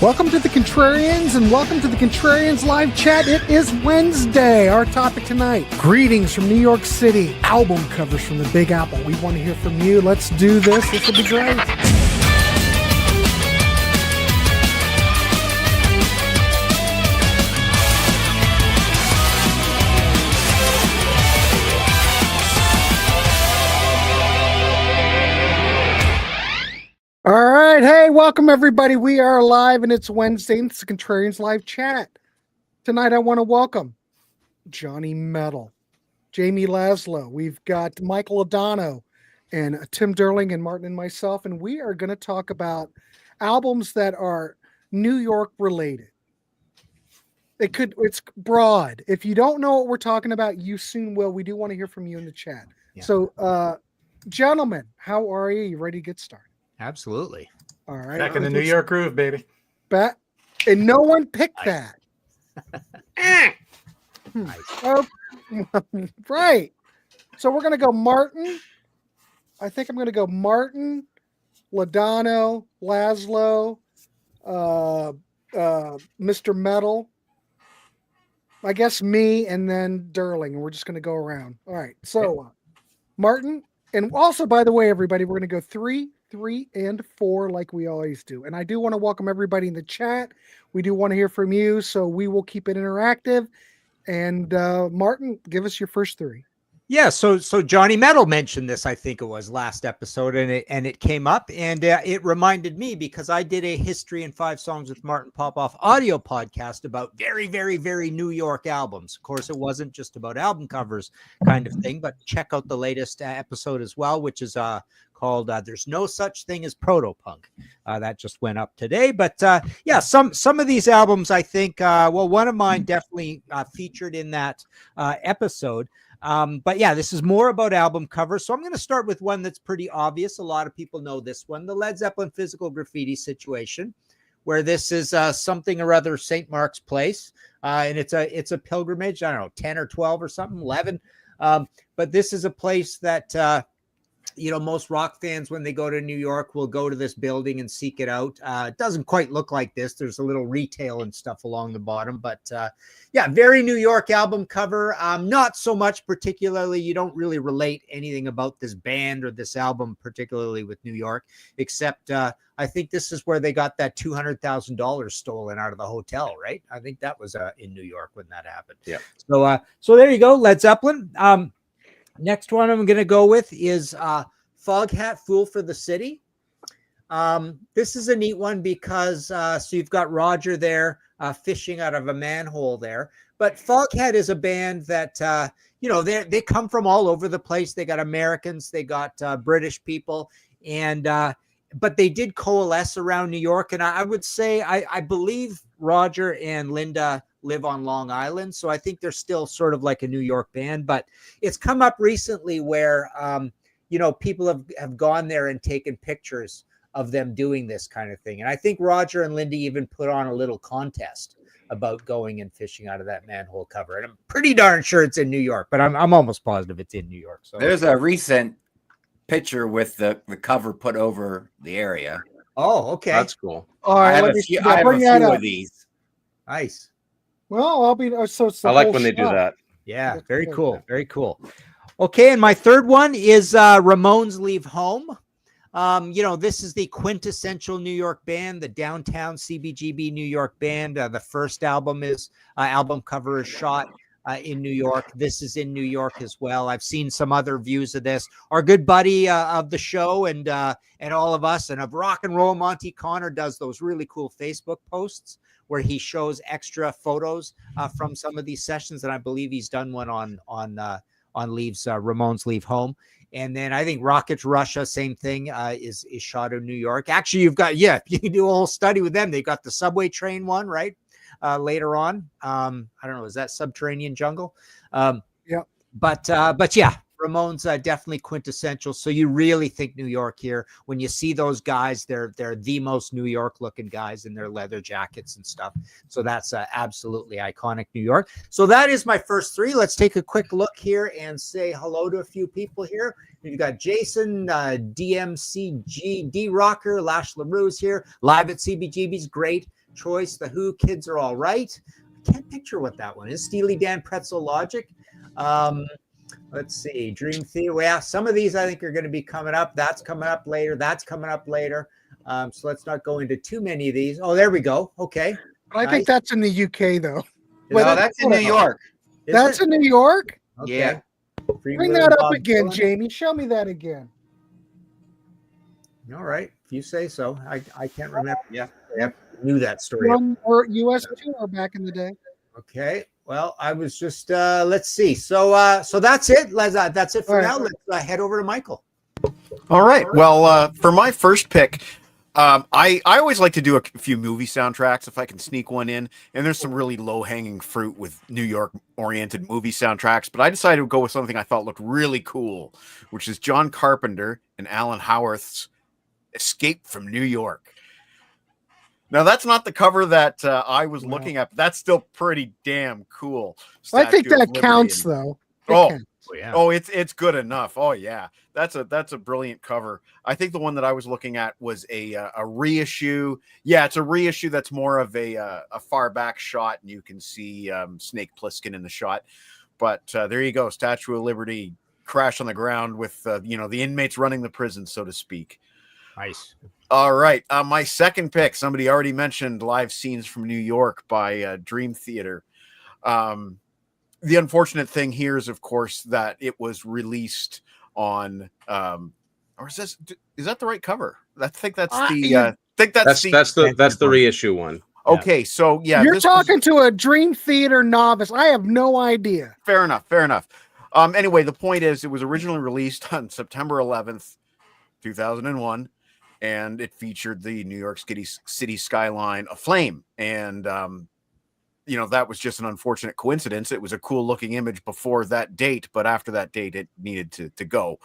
Welcome to the Contrarians and welcome to the Contrarians live chat. It is Wednesday. Our topic tonight, greetings from New York City, album covers from the Big Apple. We want to hear from you. Let's do this. This will be great. All right. Hey, welcome everybody. We are live and it's Wednesday. And it's the Contrarians live chat. Tonight I want to welcome Johnny Metal, Jamie Laszlo. We've got Michael Adano and Tim Derling and Martin and myself. And we are going to talk about albums that are New York related. It's broad. If you don't know what we're talking about, you soon will. We do want to hear from you in the chat. Yeah. So, gentlemen, how are you? You ready to get started? Absolutely. All right. Back in the New York groove, baby. And no one picked that. Nice. Oh, right. So we're going to go Martin. I think I'm going to go Martin, Ladano, Laszlo, Mr. Metal. I guess me and then Derling. And we're just going to go around. All right. So Martin. And also, by the way, everybody, we're going to go 3, and 4 like we always do. And I do want to welcome everybody in the chat. We do want to hear from you, so we will keep it interactive. And Martin, give us your first 3. Yeah, so Johnny Metal mentioned this, I think it was last episode, and it came up, and it reminded me because I did a History in 5 Songs with Martin Popoff audio podcast about very, very, very New York albums. Of course, it wasn't just about album covers kind of thing, but check out the latest episode as well, which is called There's No Such Thing as Proto-Punk. That just went up today. But yeah, some of these albums, I think, one of mine definitely featured in that episode. But yeah, this is more about album covers. So I'm going to start with one that's pretty obvious. A lot of people know this one, the Led Zeppelin Physical Graffiti situation, where this is something or other St. Mark's Place. And it's a pilgrimage, I don't know, 10 or 12 or something, 11. But this is a place that, most rock fans, when they go to New York, will go to this building and seek it out. It doesn't quite look like this. There's a little retail and stuff along the bottom, but yeah, very New York album cover. Not so much particularly. You don't really relate anything about this band or this album, particularly with New York, except I think this is where they got that $200,000 stolen out of the hotel, right? I think that was in New York when that happened. Yeah. So there you go, Led Zeppelin. Next one I'm going to go with is Foghat, Fool for the City. This is a neat one because so you've got Roger there fishing out of a manhole there. But Foghat is a band that, they come from all over the place. They got Americans, they got British people, and but they did coalesce around New York. And I would say, I believe Roger and Linda live on Long Island. So I think they're still sort of like a New York band, but it's come up recently where, people have gone there and taken pictures of them doing this kind of thing. And I think Roger and Linda even put on a little contest about going and fishing out of that manhole cover. And I'm pretty darn sure it's in New York, but I'm almost positive it's in New York. So there's a recent picture with the cover put over the area. Oh, okay. That's cool. All right, I have a few of these. Nice. Well, I'll be so. I like when they do that. Yeah, very cool. Very cool. Okay, and my third one is Ramones Leave Home. This is the quintessential New York band, the downtown CBGB New York band. The first album cover is shot in New York. This is in New York as well. I've seen some other views of this. Our good buddy of the show and all of us and of rock and roll, Monty Connor, does those really cool Facebook posts where he shows extra photos from some of these sessions, and I believe he's done one on Ramones Leave Home. And then I think Rockets Russia, same thing, is shot in New York. Actually, you can do a whole study with them. They've got the subway train one, right? Later on. I don't know, is that Subterranean Jungle? Yeah. But yeah, Ramones definitely quintessential. So you really think New York here. When you see those guys, they're the most New York looking guys in their leather jackets and stuff. So that's absolutely iconic New York. So that is my first 3. Let's take a quick look here and say hello to a few people here. You've got Jason, DMCG, D Rocker, Lash LaRue's here, live at CBGB's. Great. choice. The Who, Kids Are All Right. I can't picture what that one is. Steely Dan, Pretzel Logic. Let's see. Dream Theater. Well, yeah, some of these I think are going to be coming up. That's coming up later. That's coming up later. So let's not go into too many of these. Oh, there we go. Okay. But I think that's in the UK, though. No, that's in New York. That's in New York? Okay. Yeah. Bring that up again, Jamie. Show me that again. All right. If you say so. I can't remember. Yeah. I knew that story. One or US tour back in the day. Okay. Well, I was just let's see. So that's it. That's it for now. Let's head over to Michael. All right. Well, for my first pick, I always like to do a few movie soundtracks if I can sneak one in. And there's some really low hanging fruit with New York oriented movie soundtracks, but I decided to go with something I thought looked really cool, which is John Carpenter and Alan Howarth's Escape from New York. Now, that's not the cover that I was looking at, but that's still pretty damn cool. I think Statue of that Liberty counts, and- though. Oh, it's good enough. Oh yeah, that's a brilliant cover. I think the one that I was looking at was a reissue. Yeah, it's a reissue that's more of a far back shot, and you can see Snake Plissken in the shot. But there you go, Statue of Liberty crash on the ground with the inmates running the prison, so to speak. Nice. All right, my second pick. Somebody already mentioned Live Scenes from New York by Dream Theater. The unfortunate thing here is, of course, that it was released on, or is that the right cover? I think that's that's the reissue one. Okay, so yeah, you're talking to a Dream Theater novice. I have no idea. Fair enough. Anyway, the point is, it was originally released on September 11th, 2001, and it featured the New York City skyline aflame, and that was just an unfortunate coincidence. It was a cool looking image before that date, but after that date, it needed to go.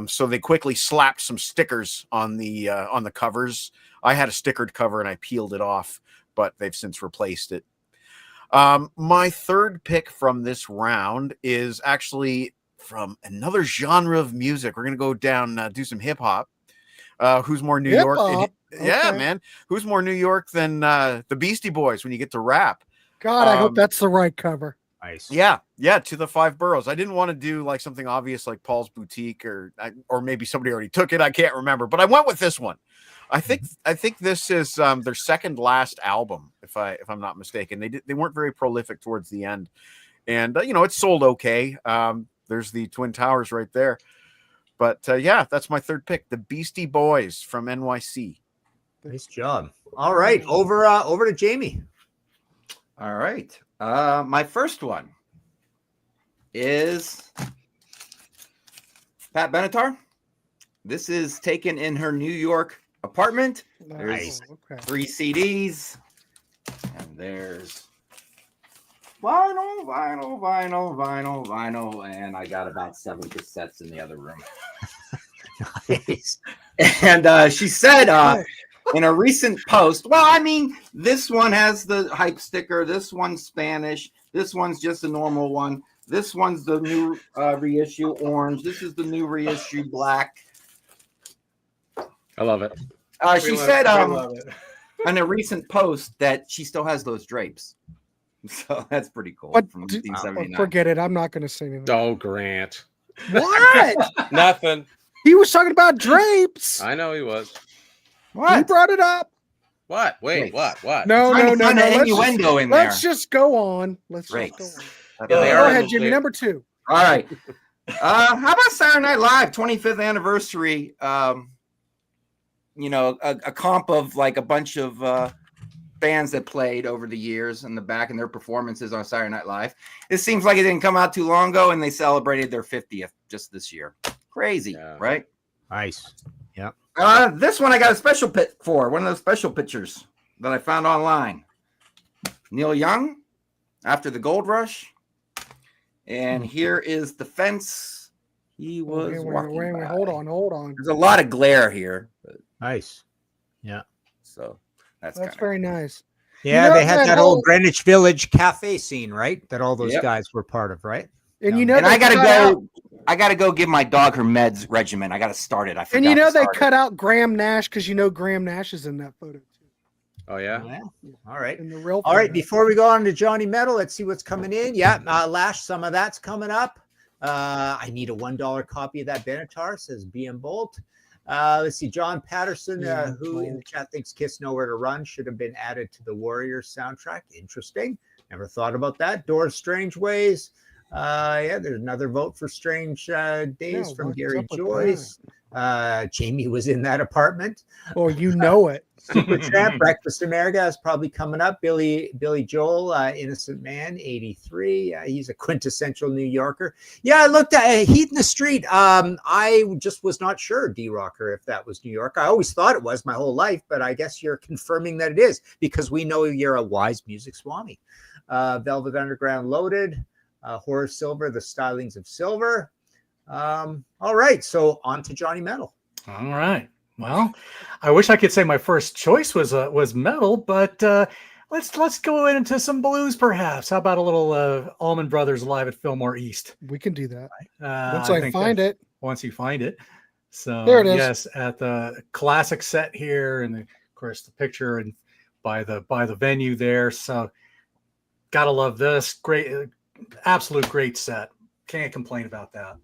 So they quickly slapped some stickers on the covers. I had a stickered cover and I peeled it off, but they've since replaced it. My third pick from this round is actually from another genre of music. We're going to go down, do some hip hop. Who's more New York? Yeah, man. Who's more New York than the Beastie Boys when you get to rap? God, I hope that's the right cover. Nice. Yeah, To the Five Boroughs. I didn't want to do like something obvious like Paul's Boutique or maybe somebody already took it. I can't remember, but I went with this one. I think this is their second last album, if I'm not mistaken. They weren't very prolific towards the end, and it sold okay. There's the Twin Towers right there, but yeah, that's my third pick, the Beastie Boys from NYC. Nice job. All right, over to Jamie. All right. My first one is Pat Benatar. This is taken in her New York apartment. There's 3 CDs. And there's vinyl. And I got about 7 cassettes in the other room. Nice. And she said, in a recent post, this one has the hype sticker. This one's Spanish. This one's just a normal one. This one's the new reissue orange. This is the new reissue black. I love it. She said in a recent post that she still has those drapes. So that's pretty cool. But from 1979. forget it. I'm not going to say anything. Oh, Grant. What? Nothing. He was talking about drapes. I know he was. What? He brought it up. What? Wait, what? No. Innuendo in there. Let's just go on. Let's just go on. Yeah, Go ahead, Jimmy. Number 2. All right. How about Saturday Night Live 25th anniversary? A comp of like a bunch of bands that played over the years in the back and their performances on Saturday Night Live. It seems like it didn't come out too long ago, and they celebrated their 50th just this year. Crazy, right? Nice. Yeah. This one I got a special pit for. One of those special pictures that I found online. Neil Young after the gold rush. And here is the fence he was walking by. Hold on. There's a lot of glare here. Nice. Yeah. So that's very nice. Yeah, they had that old Greenwich Village cafe scene, right? That all those guys were part of, right? And I gotta go give my dog her meds regimen. I gotta start it. They cut out Graham Nash because Graham Nash is in that photo too. Oh yeah. All right. In the real All right. photo. Before we go on to Johnny Metal, let's see what's coming in. Yeah, Lash, some of that's coming up. I need a $1 copy of that Benatar, says BM Bolt. Let's see, John Patterson, who in the chat thinks Kiss Nowhere to Run should have been added to the Warriors soundtrack. Interesting. Never thought about that. Doors Strange Ways. Yeah, there's another vote for Strange Days from Gary Joyce. Jamie was in that apartment. Oh, you know it. Supertramp, Breakfast America is probably coming up. Billy Joel, Innocent Man, 83. He's a quintessential New Yorker. Yeah, I looked at Heat in the Street. I just was not sure, D-Rocker, if that was New York. I always thought it was my whole life, but I guess you're confirming that it is because we know you're a wise music swami. Velvet Underground Loaded, Horace Silver, The Stylings of Silver. All right, so on to Johnny Metal. All right. Well, I wish I could say my first choice was metal, but let's go into some blues, perhaps. How about a little Allman Brothers live at Fillmore East? We can do that once I find it. Once you find it. So there it is. Yes, at the classic set here, and of course the picture and by the venue there. So gotta love this. Great, absolute great set. Can't complain about that.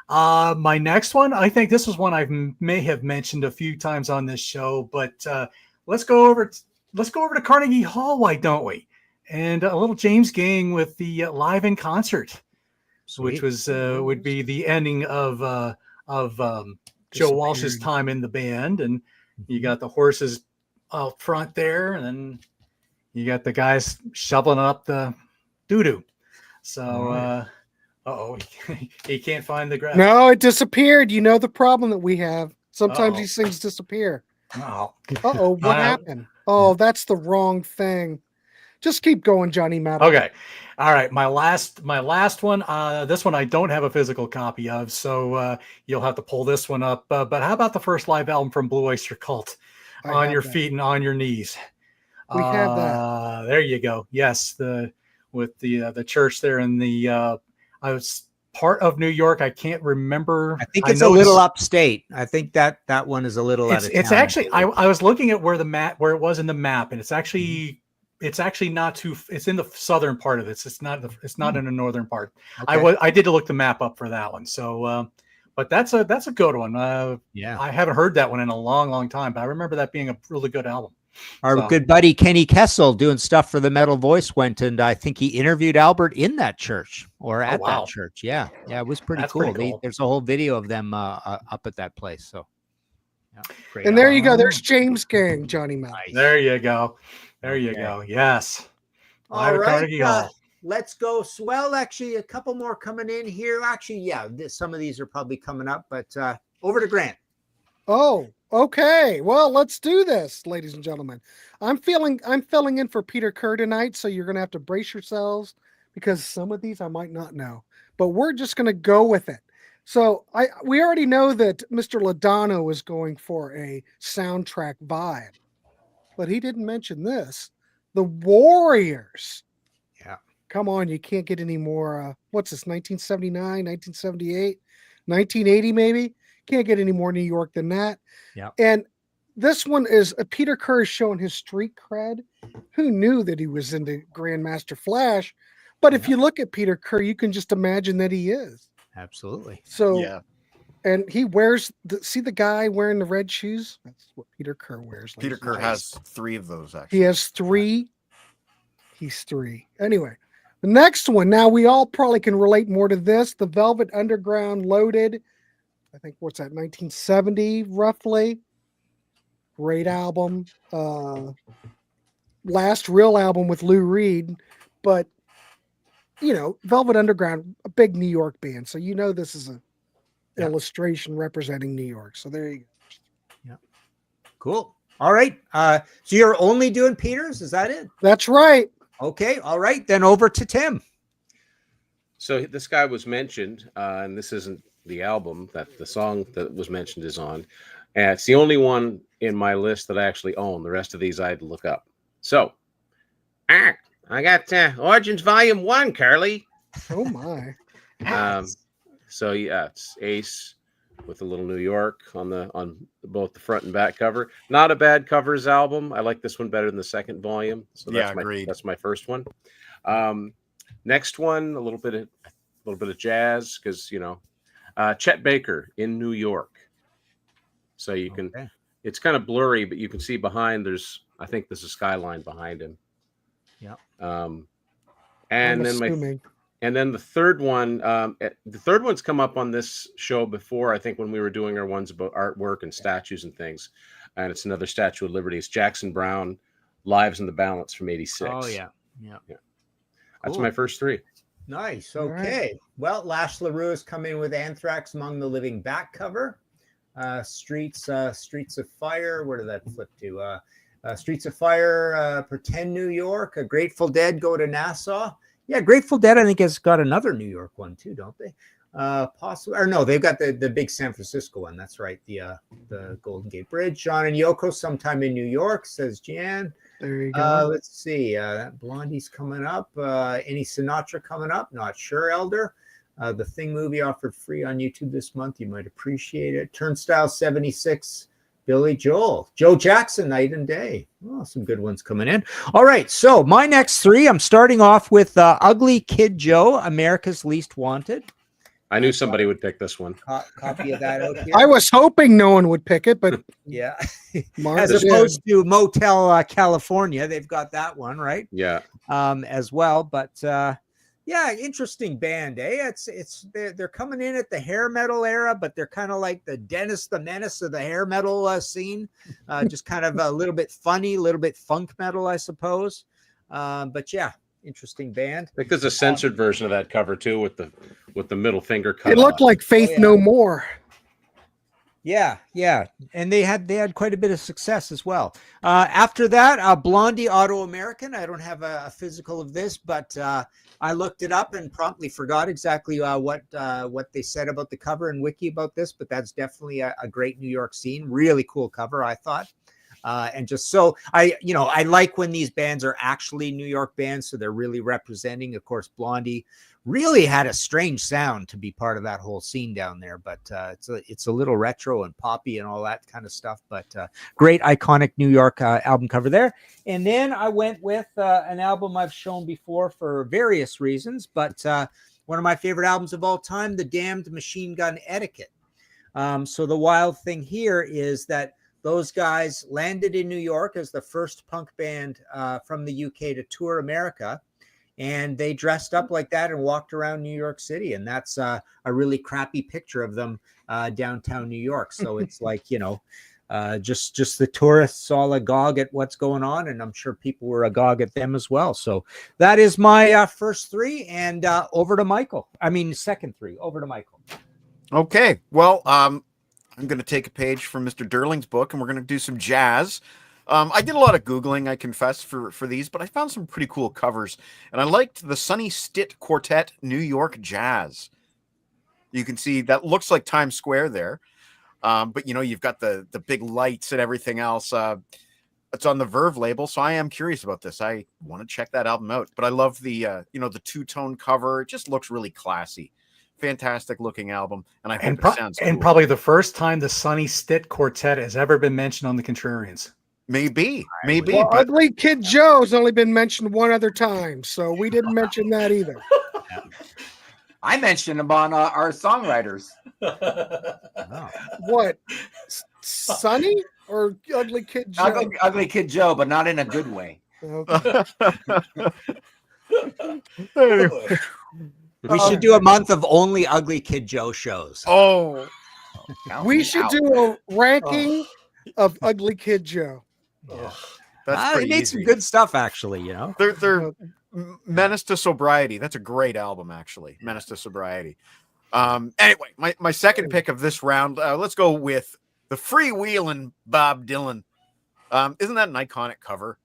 My next one, I think this is one I may have mentioned a few times on this show, but let's go over to Carnegie Hall, why don't we? And a little James Gang with the live in concert, which was would be the ending of Joe Walsh's time in the band, and you got the horses out front there, and then you got the guys shoveling up the doo-doo. So. He can't find the graph. No, it disappeared. You know the problem that we have. Sometimes these things disappear. What happened? Oh, that's the wrong thing. Just keep going, Johnny Metal. Okay. All right. My last one. This one I don't have a physical copy of, so you'll have to pull this one up. But how about the first live album from Blue Oyster Cult? On Your Feet and on Your Knees. We have that. There you go. Yes, with the church there in the I was part of New York. I can't remember. I think it's a little upstate. I think that one is a little out of town. It's actually I was looking at where it was in the map, and it's actually not too. It's in the southern part of it. It's not in the northern part. Okay. I did look the map up for that one. So, but that's a good one. Yeah, I haven't heard that one in a long time, but I remember that being a really good album. Our good buddy Kenny Kessel, doing stuff for the Metal Voice, went, and I think he interviewed Albert in that church or at that church. Yeah, it was pretty cool. There's a whole video of them up at that place. So, yeah, great. And there you go. There's James Gang, Johnny Metal. Nice. There you go. Yes. All right. Let's go. Well, actually, a couple more coming in here. Actually, yeah, some of these are probably coming up, but over to Grant. Oh, okay. Well, let's do this, ladies and gentlemen. I'm filling in for Peter Kerr tonight, so you're going to have to brace yourselves because some of these I might not know, but we're just going to go with it. So we already know that Mr. Lodano is going for a soundtrack vibe, but he didn't mention this. The Warriors. Yeah. Come on, you can't get any more. What's this, 1979, 1978, 1980 maybe? Can't get any more New York than that. Yeah. And this one is Peter Kerr is showing his street cred. Who knew that he was into Grandmaster Flash? But if you look at Peter Kerr, you can just imagine that he is. Absolutely. So, yeah. And he wears see the guy wearing the red shoes? That's what Peter Kerr wears. Peter Kerr has 3 of those, actually. He has 3. He's 3. Anyway, the next one. Now we all probably can relate more to this. The Velvet Underground Loaded. I think what's that, 1970 roughly. Great album. Last real album with Lou Reed. But, Velvet Underground, a big New York band. So this is an illustration representing New York. So there you go. Yeah. Cool. All right. So you're only doing Peters? Is that it? That's right. Okay. All right. Then over to Tim. So this guy was mentioned, and this isn't the album that the song that was mentioned is on. And it's the only one in my list that I actually own. The rest of these I had to look up. So, I got Origins Volume 1, Carly. Oh, my. So, yeah, it's Ace, with a little New York on both the front and back cover. Not a bad covers album. I like this one better than the second volume. So agreed. That's my first one. Next one, a little bit of jazz, because Chet Baker in New York. So you can, it's kind of blurry, but you can see behind. I think there's a skyline behind him. Yeah. And then the third one's come up on this show before. I think when we were doing our ones about artwork and statues and things, and it's another Statue of Liberty. It's Jackson Browne, Lives in the Balance from '86. Oh yeah. That's my first three. Nice. Okay. Right. Well, Lash LaRue has come in with Anthrax Among the Living back cover. Streets of Fire. Where did that flip to? Streets of Fire, Pretend New York. Grateful Dead, Go to Nassau. Yeah, Grateful Dead, I think, has got another New York one too, don't they? Possibly, or no, they've got the big San Francisco one. That's right, the Golden Gate Bridge. John and Yoko, Sometime in New York, says Jan. There you go. Let's see. Blondie's coming up. Any Sinatra coming up? Not sure, Elder. The Thing movie offered free on YouTube this month. You might appreciate it. Turnstile 76. Billy Joel. Joe Jackson, Night and Day. Oh, some good ones coming in. All right. So my next three, I'm starting off with Ugly Kid Joe, America's Least Wanted. I knew somebody would pick this one. Copy of that out here. I was hoping no one would pick it, but yeah. Mark As opposed to Motel California, they've got that one, right? Yeah. As well, but yeah, interesting band, eh? They're coming in at the hair metal era, but they're kind of like the Dennis the Menace of the hair metal scene. Just kind of a little bit funny, a little bit funk metal, I suppose. But yeah. Interesting band. I think there's a censored version of that cover too, with the middle finger cut. It looked like Faith No More. Yeah, and they had quite a bit of success as well. After that, Blondie Auto American. I don't have a physical of this, but I looked it up and promptly forgot exactly what they said about the cover and wiki about this. But that's definitely a great New York scene. Really cool cover, I thought. And just so I like when these bands are actually New York bands, so they're really representing. Of course, Blondie really had a strange sound to be part of that whole scene down there, but it's a little retro and poppy and all that kind of stuff. But great iconic New York album cover there. And then I went with an album I've shown before for various reasons, but one of my favorite albums of all time, The Damned Machine Gun Etiquette. So the wild thing here is that those guys landed in New York as the first punk band from the UK to tour America. And they dressed up like that and walked around New York City. And that's a really crappy picture of them downtown New York. So it's like, just the tourists all agog at what's going on. And I'm sure people were agog at them as well. So that is my first three. And second three. Over to Michael. Okay. Well, I'm going to take a page from Mr. Derling's book, and we're going to do some jazz. I did a lot of Googling, I confess, for these, but I found some pretty cool covers. And I liked the Sonny Stitt Quartet New York Jazz. You can see that looks like Times Square there. But, you've got the big lights and everything else. It's on the Verve label, so I am curious about this. I want to check that album out. But I love the two-tone cover. It just looks really classy. Fantastic looking album, and I hope it sounds cool. And probably the first time the Sonny Stitt Quartet has ever been mentioned on the Contrarians. Maybe. Well, but Ugly Kid Joe's only been mentioned one other time, so we didn't mention that either. I mentioned him on our songwriters. What? Sonny or Ugly Kid Joe? Ugly Kid Joe, but not in a good way. Okay. anyway. We should do a month of only Ugly Kid Joe shows. Oh, we should do a ranking of Ugly Kid Joe. Yeah. That's They made some good stuff, actually. They're Menace to Sobriety. That's a great album, actually. Menace to Sobriety. Anyway, my second pick of this round. Let's go with the Freewheelin' Bob Dylan. Isn't that an iconic cover?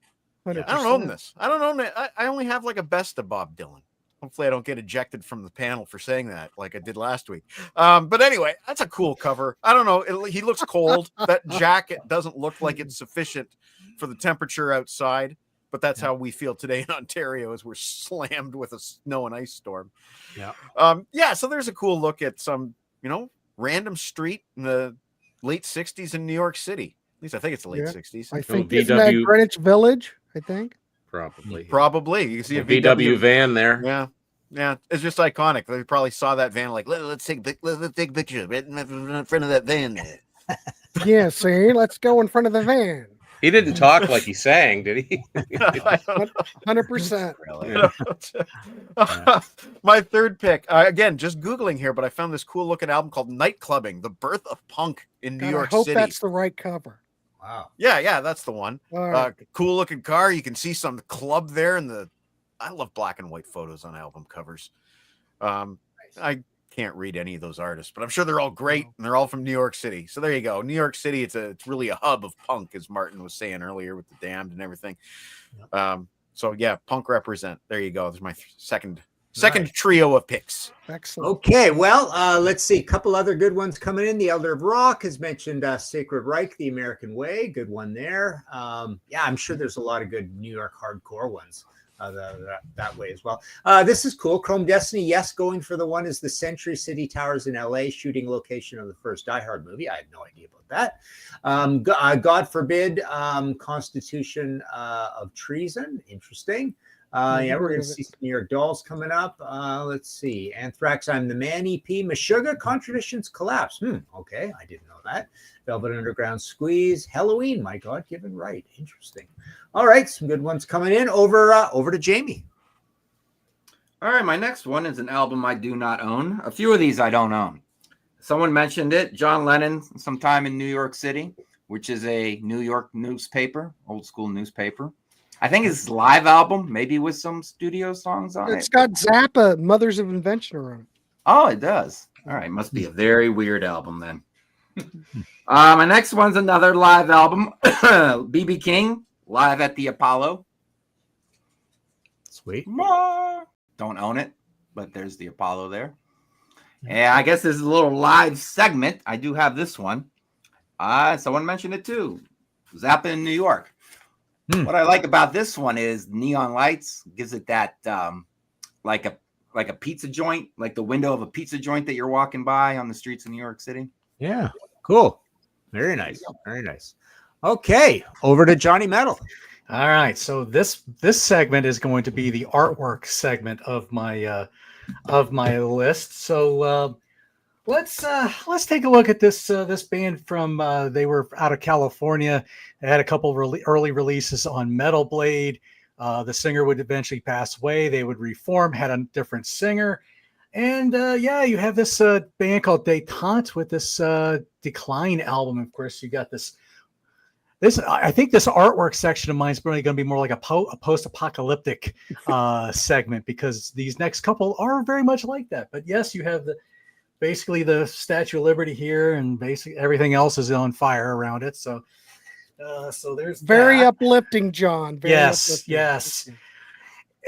100%. I don't own this. I don't own it. I only have like a best of Bob Dylan. Hopefully I don't get ejected from the panel for saying that like I did last week. But anyway, that's a cool cover. I don't know. He looks cold. That jacket doesn't look like it's sufficient for the temperature outside. But that's how we feel today in Ontario as we're slammed with a snow and ice storm. Yeah. So there's a cool look at some, random street in the late 60s in New York City. At least I think it's the late Yeah. 60s. I think VW isn't that Greenwich Village? I think. Probably. Probably. You can see A a VW van there. Yeah. Yeah, it's just iconic. They probably saw that van like, let's take a picture right in front of that van there. Yeah, see, let's go in front of the van. He didn't talk like he sang, did he? I don't 100%. Really? My third pick, again, just Googling here, but I found this cool looking album called Night Clubbing, The Birth of Punk in New God, York I hope City. that's the right cover. Wow. Yeah, that's the one. All right. Cool looking car. You can see some club there, and I love black and white photos on album covers. I can't read any of those artists, but I'm sure they're all great, and they're all from New York City. So there you go. New York City, it's really a hub of punk, as Martin was saying earlier with the Damned and everything. So yeah, punk represent. There you go. There's my second trio of picks. Excellent. Okay, well, let's see. A couple other good ones coming in. The Elder of Rock has mentioned Sacred Reich, The American Way. Good one there. Yeah, I'm sure there's a lot of good New York hardcore ones that way as well. This is cool. Chrome Destiny, yes, going for the one is the Century City Towers in LA, shooting location of the first Die Hard movie. I had no idea about that. God forbid, Constitution of Treason. Interesting. Yeah, we're going to see some New York Dolls coming up. Let's see. Anthrax, I'm the Man EP. Meshuggah, Contradictions Collapse. Okay, I didn't know that. Velvet Underground Squeeze. Halloween, my God, given right. Interesting. All right, some good ones coming in. Over to Jamie. All right, my next one is an album I do not own. A few of these I don't own. Someone mentioned it. John Lennon, Sometime in New York City, which is a New York newspaper, old school newspaper. I think it's his live album, maybe with some studio songs on it. It's got Zappa, Mothers of Invention on it. Oh, it does. All right, must be a very weird album then. My next one's another live album. B.B. King, live at the Apollo. Sweet. Don't own it, but there's the Apollo there. And I guess this is a little live segment. I do have this one. Someone mentioned it too. Zappa in New York. What I like about this one is neon lights gives it that like a pizza joint, like the window of a pizza joint that you're walking by on the streets of New York City. Yeah, cool. Very nice. Very nice. Okay, over to Johnny Metal. All right, so this segment is going to be the artwork segment of my list. So let's take a look at this band from they were out of California. They had a couple early releases on Metal Blade. The singer would eventually pass away. They would reform, had a different singer. And you have this band called Détente with this Decline album. Of course, you got this. I think this artwork section of mine is really going to be more like a post-apocalyptic segment, because these next couple are very much like that. But yes, you have basically the Statue of Liberty here, and basically everything else is on fire around it. So there's Very that. uplifting, John. Very uplifting. Yes.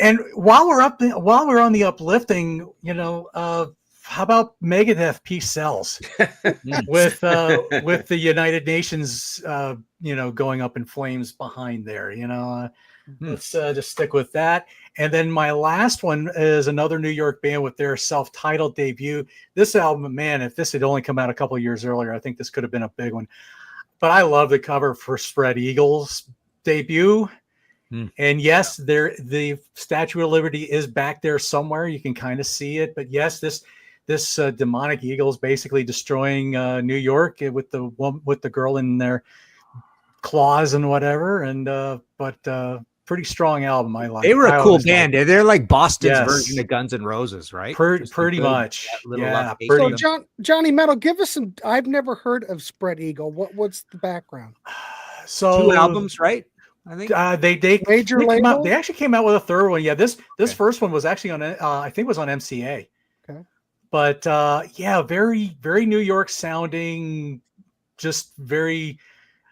And while we're on the uplifting, how about Megadeth Peace Sells with the United Nations, going up in flames behind there, let's just stick with that. And then my last one is another New York band with their self-titled debut. This album, man, if this had only come out a couple of years earlier, I think this could have been a big one. But I love the cover for Spread Eagle's debut. And yes, the Statue of Liberty is back there somewhere. You can kind of see it. But yes, this demonic eagle is basically destroying New York with the girl in their claws and whatever. And but pretty strong album. I like. They were a cool band. Like, they're like Boston's yes, version of Guns N' Roses, right? Pretty much. Yeah. So Johnny Metal, give us some. I've never heard of Spread Eagle. What's the background? So 2 albums, right? I think they Major came label? out. They actually came out with a third one. Yeah, this first one was actually on I think it was on MCA. Okay. But very, very New York sounding, just very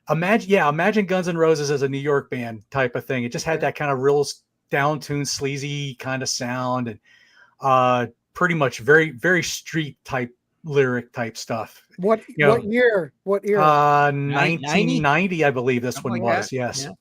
imagine Guns N' Roses as a New York band type of thing. It just had that kind of real down-tuned, sleazy kind of sound, and pretty much very, very street type lyric type stuff. What year? 1990, I believe this one was. Yes. Yeah.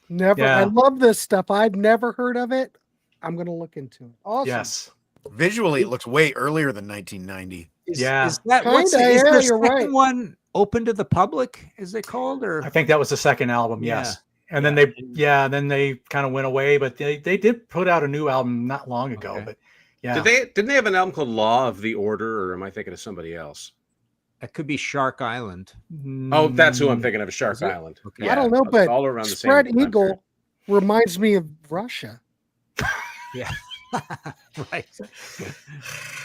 Never. Yeah. I love this stuff. I've never heard of it. I'm going to look into it. Awesome. Yes. Visually, it looks way earlier than 1990. Is Yeah. that what's Kinda, is yeah, the you're second right. one open to the public? Is it called or? I think that was the second album. Yeah. Yes. And then they kind of went away, but they did put out a new album not long ago. Okay. But yeah, Didn't they have an album called Law of the Order, or am I thinking of somebody else? That could be Shark Island. Oh, that's who I'm thinking of, Shark Is it? Island. Okay. I don't know, it's but all around the Spread same Eagle country. reminds me of Russia. Yeah. Right.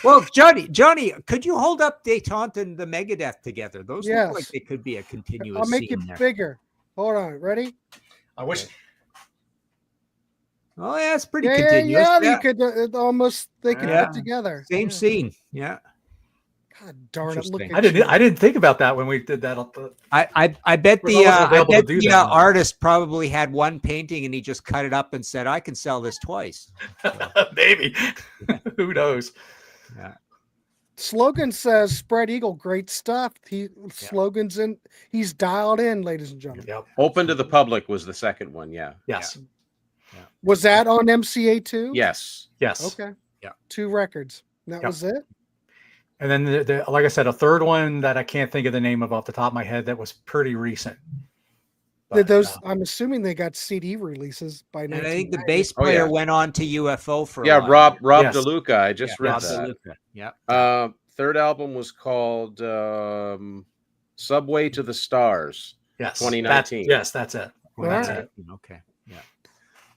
Well, Johnny, could you hold up Détente and the Megadeth together? Those Yes. look like they could be a continuous. I'll make it scene there. bigger. Hold on, ready? I wish. Oh, yeah, it's pretty Yeah, continuous. you could almost they could Yeah. put together. Same Yeah. scene. Yeah. God darn it! Look Interesting. at you. I didn't think about that when we did that. I bet Well, I wasn't available to do that. artist probably had one painting and he just cut it up and said, "I can sell this twice." Maybe. Who knows? Slogan says Spread Eagle, great stuff. Slogans in. He's dialed in, ladies and gentlemen. Yep. Open to the Public was the second one. Yeah. Yes. Was that on MCA too? Yes. Yes. Okay. Yeah. 2 records. That Yep. was it. And then, like I said, a third one that I can't think of the name of off the top of my head that was pretty recent. Did But, those? I'm assuming they got CD releases by And I think the 1990. bass Oh, player yeah. went on to UFO for a Yeah, while. Rob Yes. DeLuca. I just read Rob that. DeLuca. Yeah. Third album was called Subway to the Stars. yes. 2019. That's it. All That's right. it. Okay. Yeah.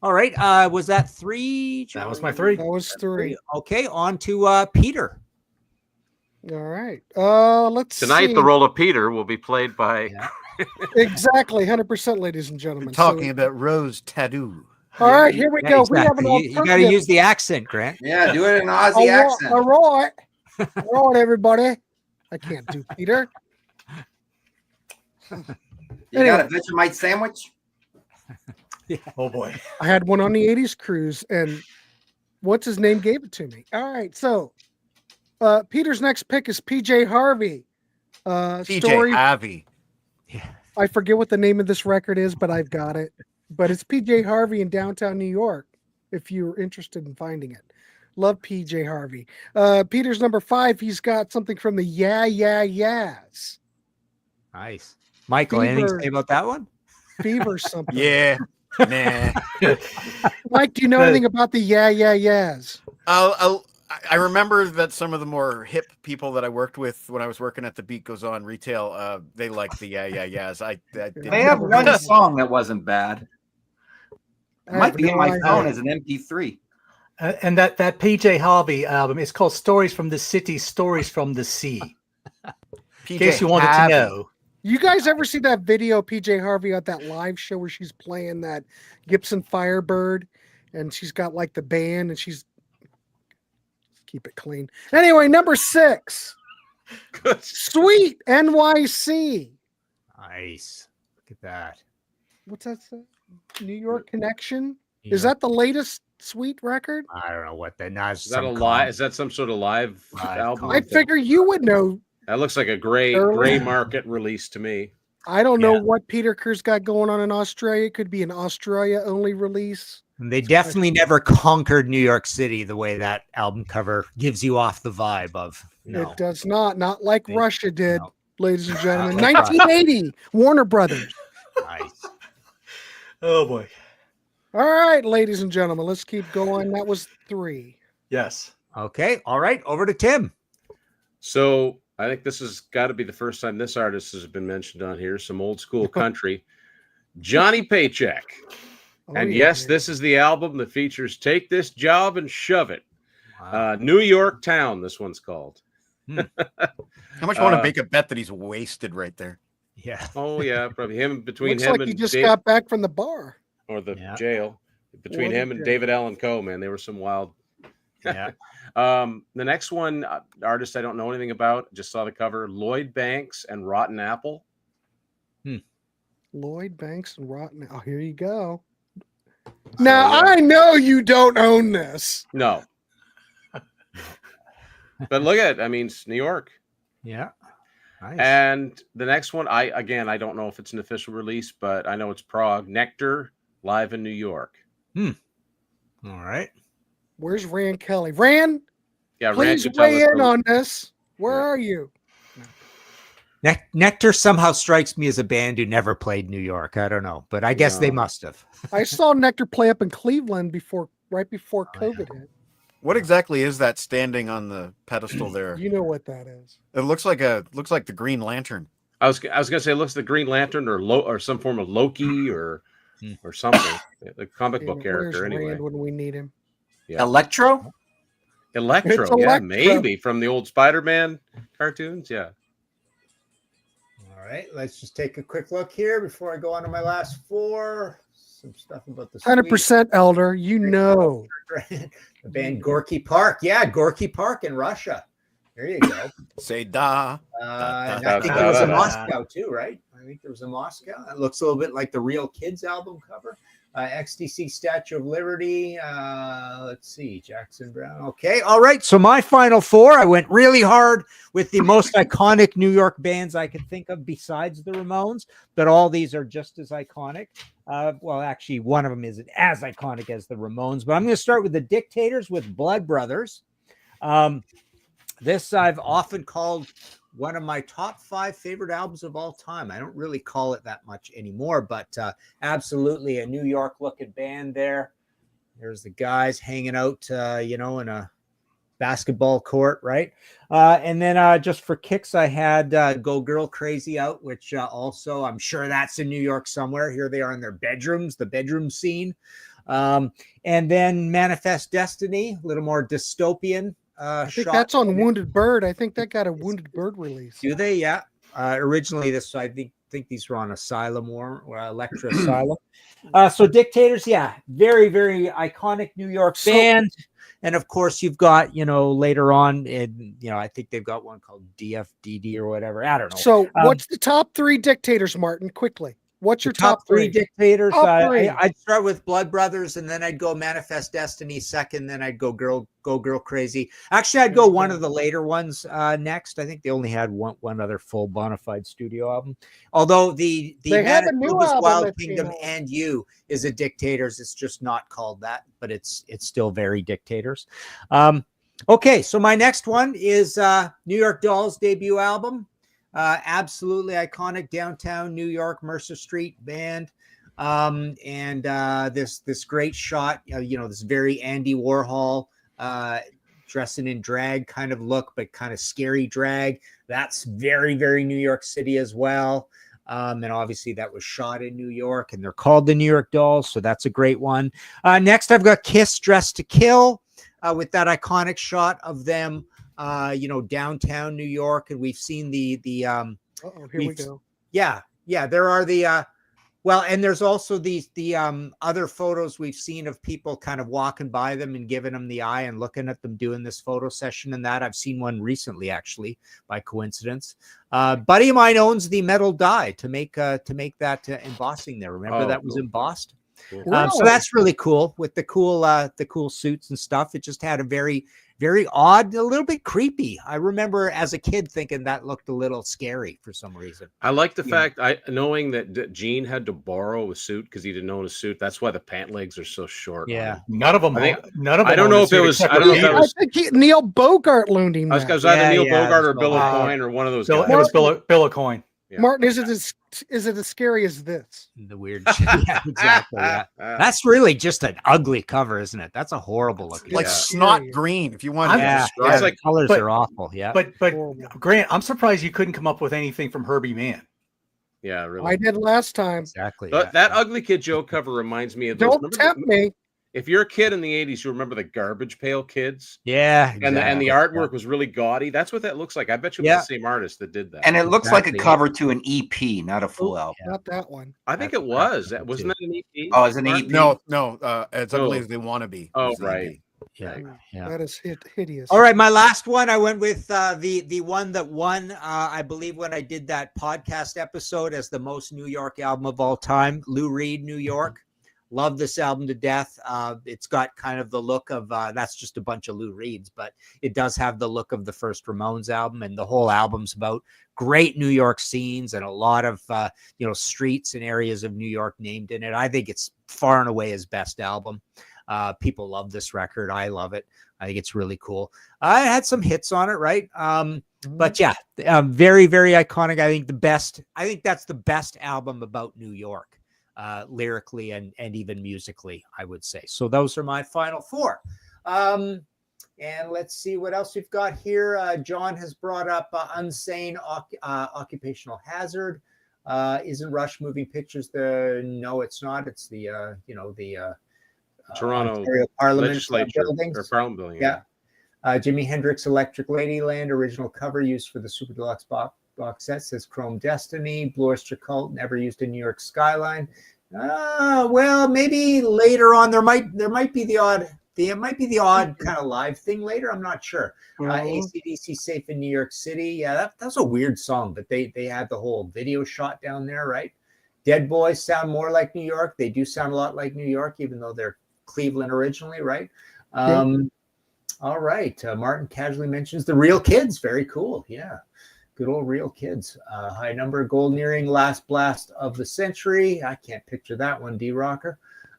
All right. Was that 3? That was my 3. That was 3. Okay. On to Peter. All right. Let's Tonight, see. the role of Peter will be played by. Yeah. Exactly, 100%, ladies and gentlemen. We're talking So- about Rose Tattoo. all right, here we Yeah, go. We have an exactly. You got to alternative. use the accent, Grant. Yeah, do it in an Aussie All accent. right, all right, everybody. I can't do Peter. You got a Vegemite sandwich? Oh boy. I had one on the 80s cruise, and what's his name gave it to me. All right, so Peter's next pick is PJ Harvey. PJ Story. Harvey. I forget what the name of this record is, but I've got it. But it's PJ Harvey in downtown New York, if you're interested in finding it. Love PJ Harvey. Peter's number 5, he's got something from the Yeah Yeah Yeahs. Nice. Michael, anything to Fever. say about that one? Fever something. Yeah. Nah. Mike, do you know anything about the Yeah Yeah Yeahs? I remember that some of the more hip people that I worked with when I was working at the Beat Goes On retail, they liked the Yeah Yeahs. I didn't. They have one song that wasn't bad. It I might have be in no my idea. phone as an MP3. And that PJ Harvey album is called Stories from the City, Stories from the Sea. In case you wanted to know. You guys ever see that video of PJ Harvey at that live show where she's playing that Gibson Firebird and she's got like the band and she's keep it clean. Anyway, number 6. Sweet NYC. Nice. Look at that. What's that say? New York Connection. New Is York- that the latest Sweet record? I don't know what that. No, Is that a live? Is that some sort of live album? I figure you would know. That looks like a gray market release to me. I don't know Yeah. what Peter Kerr's got going on in Australia. It could be an Australia only release. They definitely never conquered New York City the way that album cover gives you off the vibe of. No. It does not like They- Russia did, no. ladies and gentlemen. Not like 1980, Warner Brothers. Nice. Oh boy. All right, ladies and gentlemen, let's keep going. That was 3. Yes. Okay. All right. Over to Tim. So I think this has got to be the first time this artist has been mentioned on here. Some old school country, Johnny Paycheck. Oh, And yeah. yes, this is the album that features "Take This Job and Shove It." Wow. New York Town. This one's called. How much want to make a bet that he's wasted right there? Yeah. Oh yeah, probably him between Looks him like and he just Dave, got back from the bar. or the Yeah. jail. Between Or the him and jail. David Allen Coe, man, they were some wild. Yeah. The next one, artist I don't know anything about. Just saw the cover. Lloyd Banks and Rotten Apple. Lloyd Banks and Rotten. Oh, here you go. Now, I know you don't own this. No. But look at it. I mean, it's New York. Yeah. Nice. And the next one, I don't know if it's an official release, but I know it's Prague. Nectar, live in New York. All right. Where's Rand Kelly? Rand, Yeah, Please Rancho weigh in Telescope. on this. Where Yeah. are you? Nectar somehow strikes me as a band who never played New York. I don't know, but I guess they No. must have. I saw Nectar play up in Cleveland right before COVID hit. What exactly is that standing on the pedestal there? You know what that is. It looks like the Green Lantern. I was gonna say it looks like the Green Lantern or some form of Loki or something. The comic Damn book it, character where's anyway. Rand when we need him? Yeah. Electro? Electro, It's yeah, Electro. maybe from the old Spider-Man cartoons. Yeah. All right, let's just take a quick look here before I go on to my last four. Some stuff about the 100% Elder. You know. the band Gorky Park. Yeah, Gorky Park in Russia. There you go. Say da. And I think there was a Moscow too, right? I think there was a Moscow. It looks a little bit like the Real Kids album cover. XTC Statue of Liberty. Let's see, Jackson Brown. Okay, all right. So my final four, I went really hard with the most iconic New York bands I could think of besides the Ramones, but all these are just as iconic. Well, actually, one of them isn't as iconic as the Ramones, but I'm going to start with the Dictators with Blood Brothers. This I've often called one of my top 5 favorite albums of all time. I don't really call it that much anymore, but absolutely a New York looking band there. There's the guys hanging out, in a basketball court, right? And then just for kicks, I had Go Girl Crazy out, which also I'm sure that's in New York somewhere. Here they are in their bedrooms, the bedroom scene. And then Manifest Destiny, a little more dystopian. I think that's on Wounded Bird. I think that got a Wounded Bird release. Do they? Yeah. Originally, I think these were on Asylum or Electra Asylum. So Dictators, yeah, very, very iconic New York band. And of course, you've got, later on, I think they've got one called DFDD or whatever. I don't know. So what's the top 3 Dictators, Martin? Quickly. What's your top 3 Dictators? Top 3. I'd start with Blood Brothers, and then I'd go Manifest Destiny second. Then I'd go Girl Crazy. Actually, I'd go one of the later ones next. I think they only had one other full bona fide studio album. Although the They have a new album Wild that Kingdom came out. and You is a Dictators. It's just not called that, but it's still very Dictators. Okay, so my next one is New York Dolls' debut album. Absolutely iconic downtown New York, Mercer Street band. And this great shot, this very Andy Warhol dressing in drag kind of look, but kind of scary drag. That's very, very New York City as well. And obviously that was shot in New York, and they're called the New York Dolls. So that's a great one. Next, I've got Kiss Dressed to Kill with that iconic shot of them downtown New York, and we've seen the Here we go. Yeah, there are the and there's also the other photos we've seen of people kind of walking by them and giving them the eye and looking at them doing this photo session. And that I've seen one recently, actually, by coincidence. Buddy of mine owns the metal die to make that embossing there. Remember that was embossed. Cool. So that's really cool with the cool suits and stuff. It just had a very, very odd, a little bit creepy. I remember as a kid thinking that looked a little scary for some reason. I like the fact knowing that Gene had to borrow a suit because he didn't own a suit. That's why the pant legs are so short. Yeah, none of them. I don't know if it was. I don't know if that I was. think Neil Bogart loaned him I was that. either Neil Yeah, Bogart or that's Bill all. O'Coin or one of those Bill, guys. it was Bill O'Coin. Yeah. Martin, is it as scary as this? The weird shit. Yeah, exactly. Yeah. That's really just an ugly cover, isn't it? That's a horrible looking. Like Yeah. snot green, if you want to yeah, describe it's it. like- the colors but- are awful. Yeah, But Horrible. Grant, I'm surprised you couldn't come up with anything from Herbie Mann. Yeah, really. I did last time. exactly. That Ugly Kid Joe cover reminds me of those. Don't tempt me. If you're a kid in the 80s, you remember the Garbage Pail Kids, yeah, and the exactly. artwork was really gaudy. That's what that looks like. I bet you it was the same artist that did that. And it looks like a Exactly. cover to an EP, not a full album. Not that one. I think it was. Wasn't that an EP? Oh, it's an EP. No, as ugly No. as they want to be. Oh, is the right. EP. Yeah, yeah. That is hideous. All right, my last one. I went with the one that won. I believe when I did that podcast episode as the most New York album of all time, Lou Reed, New York. Love this album to death. It's got kind of the look of that's just a bunch of Lou Reeds, but it does have the look of the first Ramones album, and the whole album's about great New York scenes and a lot of streets and areas of New York named in it. I think it's far and away his best album. People love this record. I love it. I think it's really cool. I had some hits on it, right? But yeah, very, very iconic. I think that's the best album about New York, lyrically and even musically, I would say. So those are my final four. And let's see what else we've got here. John has brought up Unsane Occupational Hazard. Isn't Rush Moving Pictures no, it's not. It's the Toronto Ontario Parliament legislature buildings. or Parliament building. Yeah. Jimi Hendrix Electric Ladyland, original cover used for the Super Deluxe box set, says Chrome Destiny. Blue Oyster Cult, never used in New York Skyline. Well, maybe later on there might be the odd kind of live thing later. I'm not sure. AC/DC Safe in New York City. Yeah, that was a weird song, but they had the whole video shot down there, right? Dead Boys sound more like New York. They do sound a lot like New York, even though they're Cleveland originally, right? All right. Martin casually mentions the Real Kids. Very cool. Yeah. Good old Real Kids. High Number, Golden Earring, Last Blast of the Century. I can't picture that one, D-Rocker.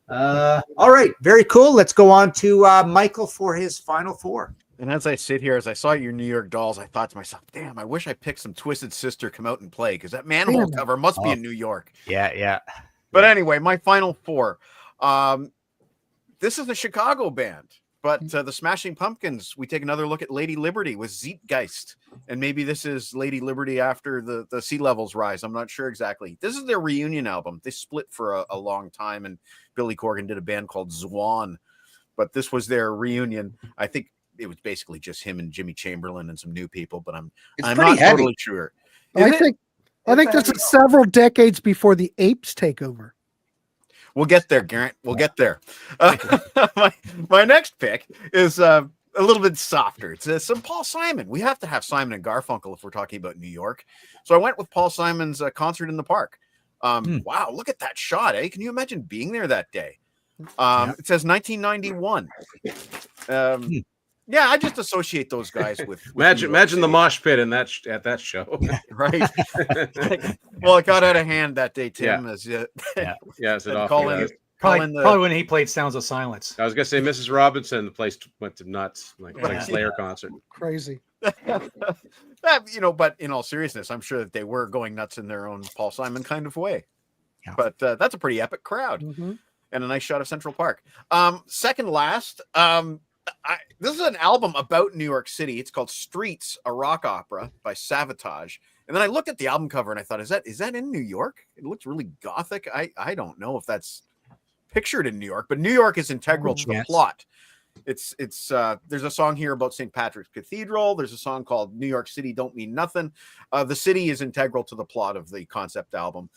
All right. Very cool. Let's go on to Michael for his final four. And as I sit here, as I saw your New York Dolls, I thought to myself, damn, I wish I picked some Twisted Sister Come Out and Play, because that Manimal cover must be in New York. Yeah. But anyway, my final four. This is a Chicago band, but the Smashing Pumpkins, we take another look at Lady Liberty with Zeitgeist. And maybe this is Lady Liberty after the sea levels rise. I'm not sure exactly. This is their reunion album. They split for a long time, and Billy Corgan did a band called Zwan. But this was their reunion. I think it was basically just him and Jimmy Chamberlain and some new people, but I'm not totally sure. I think this is several decades before the Apes take over. We'll get there, Garrett. We'll get there. My next pick is a little bit softer. It's some Paul Simon. We have to have Simon and Garfunkel if we're talking about New York. So I went with Paul Simon's Concert in the Park. Wow, look at that shot, eh? Can you imagine being there that day? It says 1991. Yeah, I just associate those guys with imagine the mosh pit at that show. Right. Well, it got out of hand that day, Tim. Probably when he played Sounds of Silence. I was gonna say Mrs. Robinson, the place went to nuts, like Slayer concert. Crazy. But in all seriousness, I'm sure that they were going nuts in their own Paul Simon kind of way. Yeah. But that's a pretty epic crowd, and a nice shot of Central Park. Second last, this is an album about New York City. It's called Streets, a rock opera by Savatage. And then I looked at the album cover and I thought, is that in New York? It looks really gothic. I don't know if that's pictured in New York, but New York is integral to the plot. It's there's a song here about St. Patrick's Cathedral. There's a song called New York City Don't Mean Nothing. The city is integral to the plot of the concept album.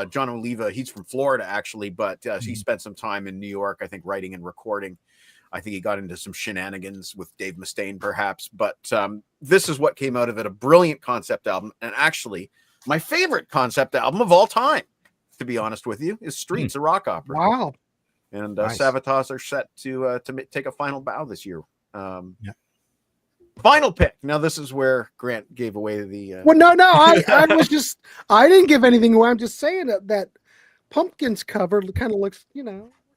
John Oliva, he's from Florida actually, but he spent some time in New York, I think, writing and recording. I think he got into some shenanigans with Dave Mustaine, perhaps. But this is what came out of it, a brilliant concept album. And actually, my favorite concept album of all time, to be honest with you, is Streets, a rock opera. Wow. And Savatage are set to take a final bow this year. Final pick. Now, this is where Grant gave away the... Well, no. I was just... I didn't give anything away. I'm just saying that Pumpkins cover kind of looks,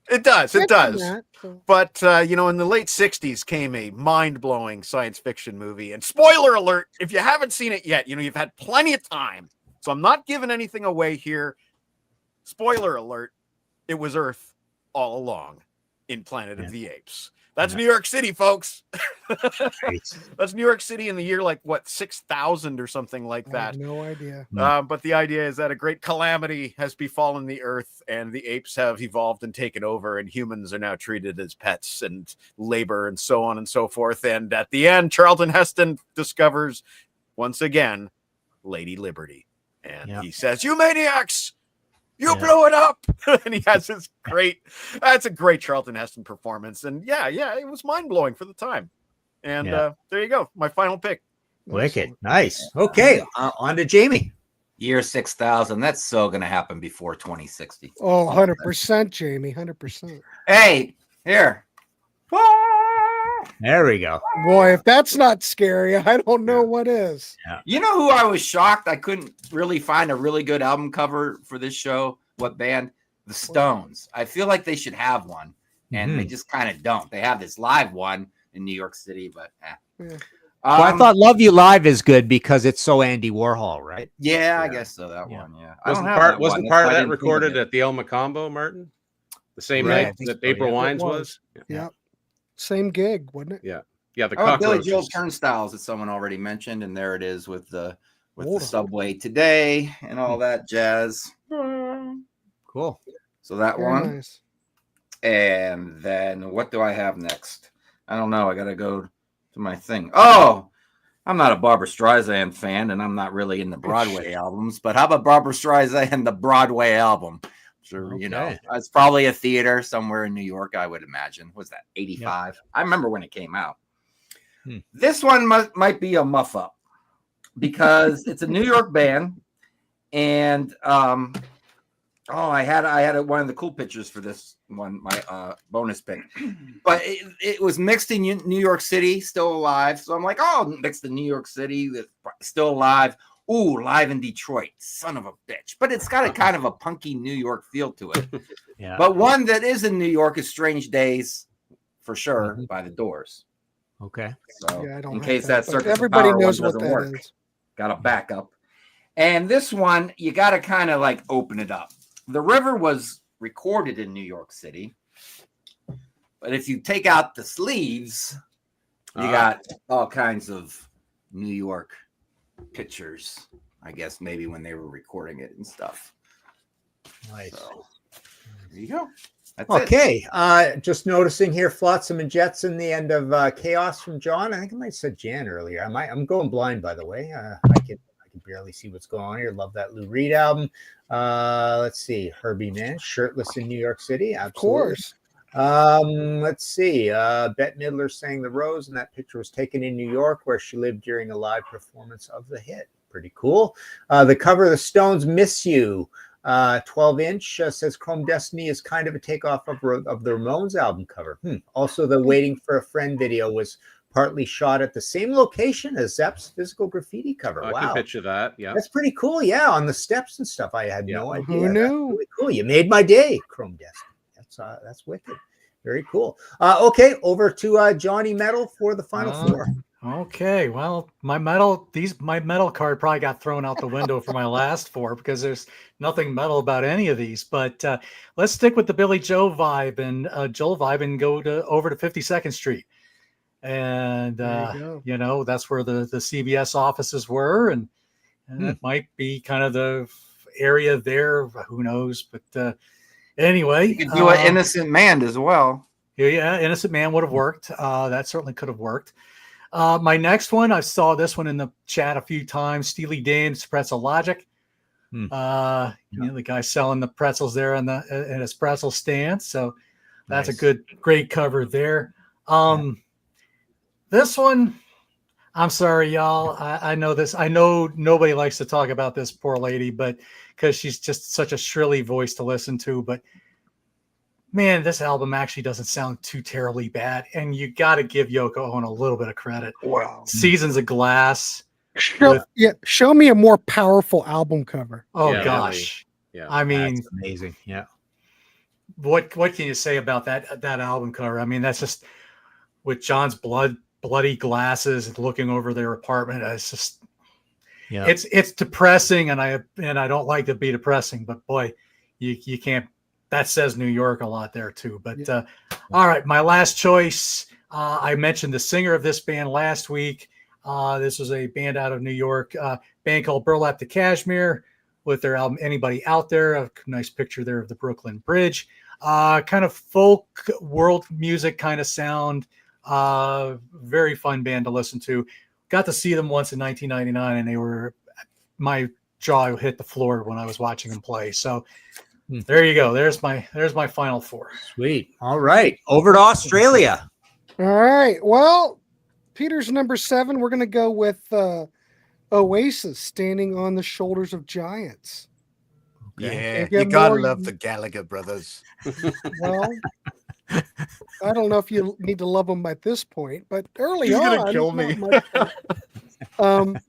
It does. But, in the late 60s came a mind-blowing science fiction movie. And spoiler alert, if you haven't seen it yet, you've had plenty of time. So I'm not giving anything away here. Spoiler alert, it was Earth all along in Planet of the Apes. That's New York City, folks. That's New York City in the year 6,000 or something like that. I have no idea. But the idea is that a great calamity has befallen the earth, and the apes have evolved and taken over, and humans are now treated as pets and labor and so on and so forth. And at the end, Charlton Heston discovers once again Lady Liberty. And he says, "You maniacs! You blew it up!" And he has this that's a great Charlton Heston performance. And it was mind-blowing for the time. And there you go. My final pick. Wicked. Nice. Okay. On to Jamie. Year 6000. That's so going to happen before 2060. Oh, 100%, Jamie. 100%. Hey, here. There we go. Boy, if that's not scary, I don't know what is. Yeah. You know who I was shocked? I couldn't really find a really good album cover for this show. What band? The Stones. I feel like they should have one, and they just kind of don't. They have this live one, in New York City, but Yeah. Well, I thought "Love You Live" is good because it's so Andy Warhol, right? yeah, I Yeah. guess so. That Yeah. one, yeah. I don't have that Wasn't one. part That's of why I that didn't think of recorded it. at the El Macombo, Martin? The same Yeah, I night think that so, April yeah. Wines It was. was? Yep. Same gig, wasn't it? Yeah. Yeah, the Oh, Billy Joel cockroaches. Turnstiles that someone already mentioned, and there it is with the Hold on. subway today and all that jazz. Cool. So that Very one. nice. And then what do I have next? I don't know. I got to go to my thing. Oh, I'm not a Barbra Streisand fan, and I'm not really in the Broadway albums, but how about Barbra Streisand, the Broadway album? Sure, you know, Okay. it's probably a theater somewhere in New York, I would imagine. Was that 85? I remember when it came out. This one might be a muff up because it's a New York band, and I had one of the cool pictures for this one, my bonus pick, but it was mixed in New York City, still alive. So I'm like, oh, mixed in New York City, still alive. Ooh, live in Detroit, son of a bitch. But it's got a kind of a punky New York feel to it. Yeah. But one that is in New York is Strange Days, for sure, by the Doors. Okay. So Yeah, I don't in have case that, that but Circus of everybody Power knows one what doesn't that work, is. got a backup. And this one, you got to kind of like open it up. The River was recorded in New York City, but if you take out the sleeves, you got all kinds of New York pictures, I guess maybe when they were recording it and stuff. Nice. So there you go. That's Okay. Just noticing here, Flotsam and Jetsam, the end of Chaos from John. I think I might have said Jan earlier. I'm going blind, by the way. I can barely see what's going on here. Love that Lou Reed album. Let's see. Herbie Mann, Shirtless in New York City. Absolutely. Of course. Let's see. Bette Midler sang The Rose, and that picture was taken in New York, where she lived during a live performance of the hit. Pretty cool. The cover of the Stones, Miss You. 12-inch says Chrome Destiny is kind of a takeoff of the Ramones album cover. Also, the Waiting for a Friend video was partly shot at the same location as Zepp's Physical Graffiti cover. I Wow. can picture that. Yeah. That's pretty cool. Yeah, on the steps and stuff. I had no idea. Who knew? That's really cool. You made my day, Chrome Destiny. That's wicked. Very cool. Okay, over to Johnny Metal for the final four. Okay, well, my metal card probably got thrown out the window for my last four because there's nothing metal about any of these. But let's stick with the Billy Joel vibe and go over to 52nd Street, and you know, that's where the CBS offices were, and it might be kind of the area there. Who knows? But anyway, You could do an Innocent Man as well. Yeah, Innocent Man would have worked. That certainly could have worked. My next one, I saw this one in the chat a few times. Steely Dan's Pretzel Logic. You know, the guy selling the pretzels there in his pretzel stand. So that's Nice. a great cover there. This one, I'm sorry, y'all. I know this. I know nobody likes to talk about this poor lady, but because she's just such a shrilly voice to listen to. But man, this album actually doesn't sound too terribly bad. And you got to give Yoko Ono a little bit of credit. Wow. Seasons of Glass. Show me a more powerful album cover. Oh, Yeah, gosh. Yeah. I mean, That's amazing. Yeah. what can you say about that album cover? I mean, that's just with John's bloody glasses and looking over their apartment. It's just, it's depressing. And I don't like to be depressing, but boy, you can't. That says New York a lot there too. But all right, my last choice. I mentioned the singer of this band last week. This was a band out of New York, band called Burlap the Cashmere, with their album Anybody Out There. A nice picture there of the Brooklyn Bridge. Kind of folk world music kind of sound. Very fun band to listen to. Got to see them once in 1999, and they were, my jaw hit the floor when I was watching them play. So there you go. There's my final four. Sweet. All right. Over to Australia. All right. Well, Peter's number 7. We're going to go with Oasis, Standing on the Shoulders of Giants. Yeah, Get you gotta more- love the Gallagher brothers. Well, I don't know if you need to love them at this point, but early He's on, gonna kill me. not much.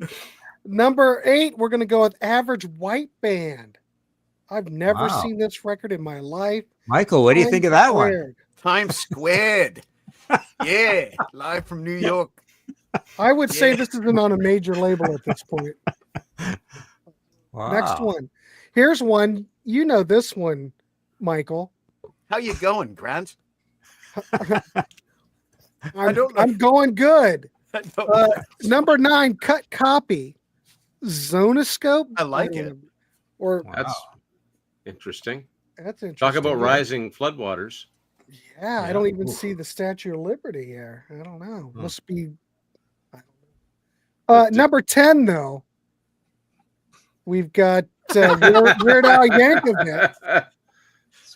Number 8, we're going to go with Average White Band. I've never Wow. seen this record in my life. Michael, what do you think of that one? Squared. Times squared. Yeah, live from New York. I would say this isn't on a major label at this point. Wow. Next one. Here's one. You know this one, Michael. How you going, Grant? I don't know. I'm going good. I don't know. Number 9, cut copy. Zonoscope. I like don't it. know. Or Wow. That's interesting. that's interesting. Talk about Yeah. rising floodwaters. Yeah, I Yeah. don't even Oof. see the Statue of Liberty here. I don't know. Hmm. Must be. I don't But, know. Number 10, though. We've got Weird Al Yankovic.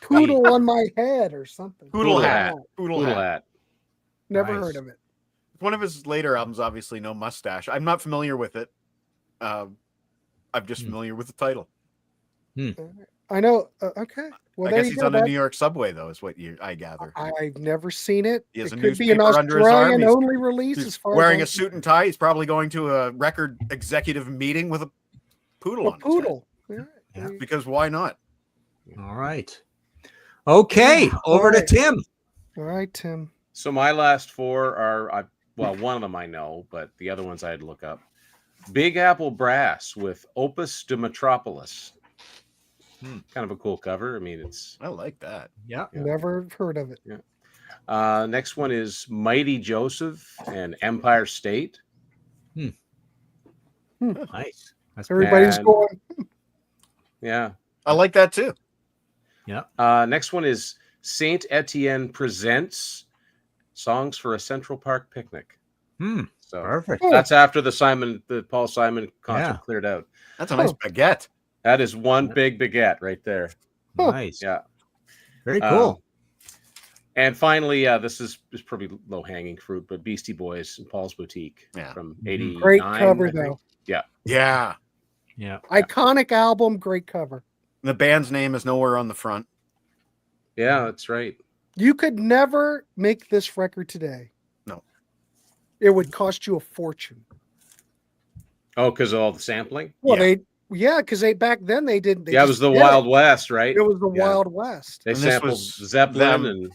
Poodle on my head or something. Poodle hat. Poodle Poodle hat. hat. Never Nice. heard of it. One of his later albums, obviously, No Mustache. I'm not familiar with it. I'm just familiar with the title. I know. Okay. Well, I there guess you he's go. on the That- New York subway, though, is what I gather. I've never seen it. He has It a could be an newspaper under his arm. Australian He's- only release. He's As far wearing a as suit and tie. He's probably going to a record executive meeting with a poodle a on his head. poodle. Yeah. Yeah. Because why not? All right. Okay, over to right. Tim. All right, Tim. So my last 4 are, well, one of them I know, but the other ones I had to look up. Big Apple Brass with Opus de Metropolis. Kind of a cool cover. I mean, it's I like that. Yeah. Never heard of it. next one is Mighty Joseph and Empire State. Nice. That's Everybody's And- going. Yeah. I like that too. Next one is Saint Etienne Presents Songs for a Central Park Picnic. So perfect. that's after the Paul Simon concert Yeah. cleared out. That's a nice baguette. That is one big baguette right there. Nice. Yeah. Very cool. And finally, this is probably low hanging fruit, but Beastie Boys and Paul's Boutique Yeah. from '89. Great cover, I think. though. Yeah. Yeah. Iconic album. Great cover. The band's name is nowhere on the front. Yeah, that's right. You could never make this record today. No. It would cost you a fortune. Oh, because of all the sampling. Well, Yeah. because back then they didn't. They Yeah, it just was the did Wild West, right? It was the Yeah. Wild West. They And this sampled was Zeppelin them- and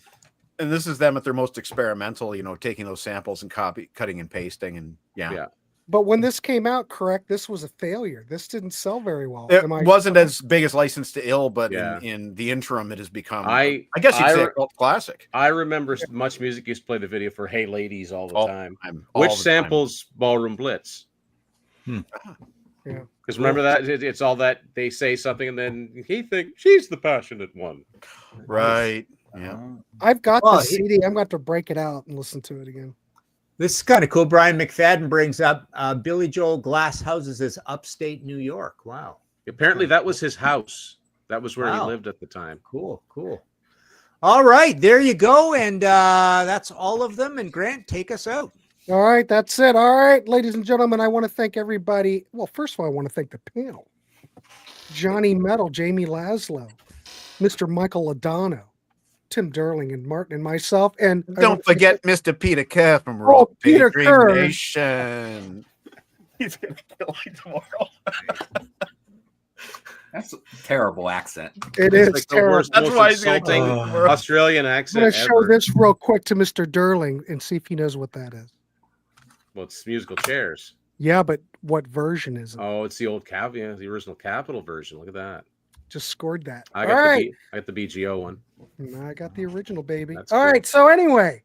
And this is them at their most experimental, taking those samples and cutting and pasting. And Yeah. But when this came out, correct, this was a failure. This didn't sell very well. It Am I- wasn't as big as License to Ill, but Yeah. in the interim, it has become, I guess you'd I say a re- cult classic. I remember Much Music used to play the video for Hey Ladies all the All- time. All Which the time. samples Ballroom Blitz? Yeah. Because remember that it's all that they say something and then he thinks she's the passionate one. Right. Yeah. I've got Well, the CD. I'm going to break it out and listen to it again. This is kind of cool. Brian McFadden brings up Billy Joel Glass Houses is upstate New York. Wow. Apparently that was his house. That was where he Wow. lived at the time. Cool. All right. There you go. And that's all of them. And Grant, take us out. All right, that's it. All right, ladies and gentlemen, I want to thank everybody. Well, first of all, I want to thank the panel. Johnny Metal, Jamie Laszlo, Mr. Michael Adano, Tim Durling, and Martin, and myself. And I Don't want to forget Mr. Peter Kerr from Raw Peter Daydream Kerr. Nation. He's going to kill me tomorrow. That's a terrible accent. It It's is like the terrible. worst, That's most why he's gonna insulting kill me tomorrow. Australian I'm accent going to show ever. this real quick to Mr. Durling and see if he knows what that is. Well, it's musical chairs. Yeah, but what version is it? Oh, it's the old Caviar, the original Capitol version. Look at that. Just scored that. I All got right. I got the BGO one. And I got the original, baby. That's All cool. right. So anyway,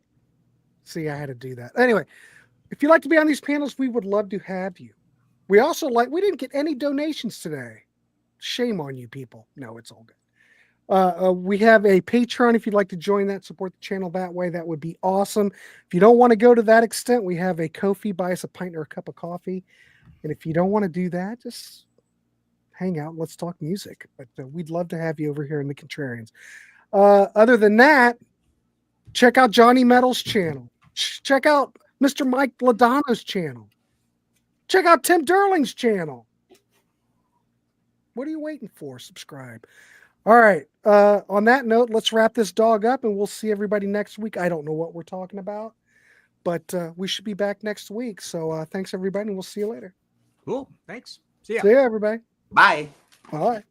see, I had to do that. Anyway, if you'd like to be on these panels, we would love to have you. We also we didn't get any donations today. Shame on you people. No, it's all good. We have a Patreon. If you'd like to join that, support the channel that way, that would be awesome. If you don't want to go to that extent, we have a Ko-fi, buy us a pint or a cup of coffee. And if you don't want to do that, just hang out and let's talk music. But we'd love to have you over here in the Contrarians. Other than that, check out Johnny Metal's channel. Check out Mr. Mike Ladano's channel. Check out Tim Durling's channel. What are you waiting for? Subscribe. All right. On that note, let's wrap this dog up and we'll see everybody next week. I don't know what we're talking about, but we should be back next week. So thanks, everybody, and we'll see you later. Cool. Thanks. See ya. See you, everybody. Bye. Bye.